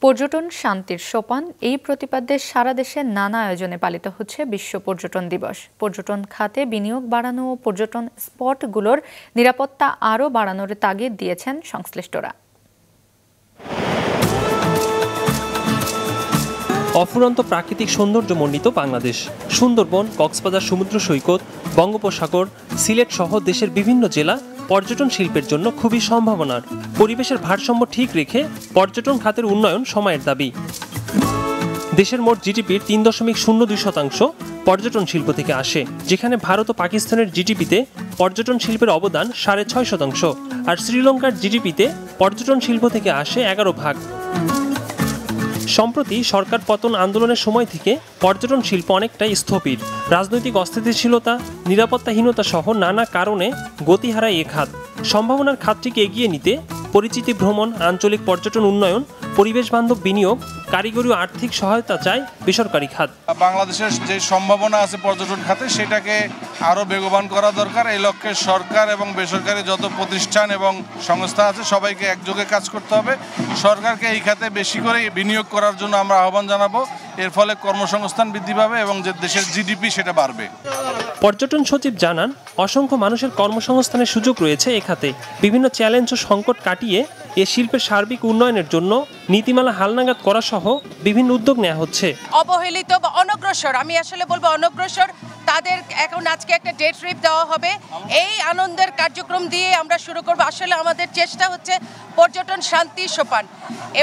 পর্যটন শান্তির সোপান এই প্রতিপাদ্যে সারা দেশে নানা আয়োজনে পালিত হচ্ছে বিশ্ব পর্যটন দিবস। পর্যটন খাতে বিনিয়োগ বাড়ানো ও পর্যটন স্পটগুলোর নিরাপত্তা আরও বাড়ানোর তাগিদ দিয়েছেন সংশ্লিষ্টরা। অফুরন্ত প্রাকৃতিক সৌন্দর্যমণ্ডিত বাংলাদেশ। সুন্দরবন, কক্সবাজার সমুদ্র সৈকত, বঙ্গোপসাগর, সিলেট সহ দেশের বিভিন্ন জেলা পর্যটন শিল্পের জন্য খুবই সম্ভাবনার। পরিবেশের ভারসাম্য ঠিক রেখে পর্যটন খাতের উন্নয়ন সময়ের দাবি। দেশের মোট জিডিপির ৩.02% পর্যটন শিল্প থেকে আসে, যেখানে ভারত ও পাকিস্তানের জিডিপিতে পর্যটন শিল্পের অবদান 6.5%, আর শ্রীলঙ্কার জিডিপিতে পর্যটন শিল্প থেকে আসে 11%। সম্প্রতি সরকার পতন আন্দোলনের সময় থেকে পর্যটন শিল্প অনেকটাই স্থবির। রাজনৈতিক অস্থিতিশীলতা, নিরাপত্তাহীনতা সহ নানা কারণে গতি হারায় এ খাত। সম্ভাবনার খাতটিকে এগিয়ে নিতে পরিচিতি ভ্রমণ, আঞ্চলিক পর্যটন উন্নয়ন, পরিবেশ বান্ধব বিনিয়োগ, কারিগরি ও আর্থিক সহায়তা চায় বেসরকারি খাত। বাংলাদেশের যে সম্ভাবনা আছে পর্যটন খাতে, সেটাকে আরও বেগবান করা দরকার। এই লক্ষ্যে সরকার এবং বেসরকারি যত প্রতিষ্ঠান এবং সংস্থা আছে সবাইকে একযোগে কাজ করতে হবে। সরকারকে এই খাতে বেশি করে বিনিয়োগ করার জন্য আমরা আহ্বান জানাবো। এর ফলে কর্মসংস্থান বৃদ্ধি পাবে এবং যে দেশের জিডিপি সেটা বাড়বে। পর্যটন সচিব জানান, অসংখ্য মানুষের কর্মসংস্থানের সুযোগ রয়েছে এ খাতে। বিভিন্ন চ্যালেঞ্জ ও সংকট কাটিয়ে এ শিল্পের সার্বিক উন্নয়নের জন্য নীতিমালা হালনাগাদ করা সহ বিভিন্ন উদ্যোগ নেওয়া হচ্ছে। অবহেলিত বা অনগ্রসর, আমি আসলে বলবো অনগ্রসর, তাদের এখন আজকে একটা ডে ট্রিপ দেওয়া হবে। এই আনন্দের কার্যক্রম দিয়ে আমরা শুরু করব। আসলে আমাদের চেষ্টা হচ্ছে পর্যটন শান্তি সোপান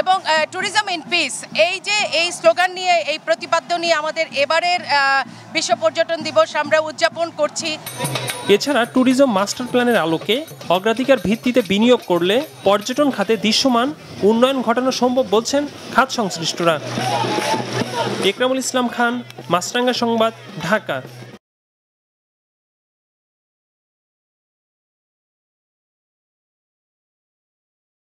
এবং ট্যুরিজম ইন পিস, এই স্লোগান নিয়ে, এই প্রতিপাদ্য নিয়ে আমাদের এবারের বিশ্ব পর্যটন দিবস আমরা উদযাপন করছি। এছাড়া ট্যুরিজম মাস্টার প্ল্যানের আলোকে অগ্রাধিকার ভিত্তিতে বিনিয়োগ করলে পর্যটন খাতে দৃশ্যমান উন্নয়ন ঘটানো সম্ভব বলছেন খাত সংশ্লিষ্টরা। একরামুল ইসলাম খান, মাছরাঙ্গা সংবাদ, ঢাকা।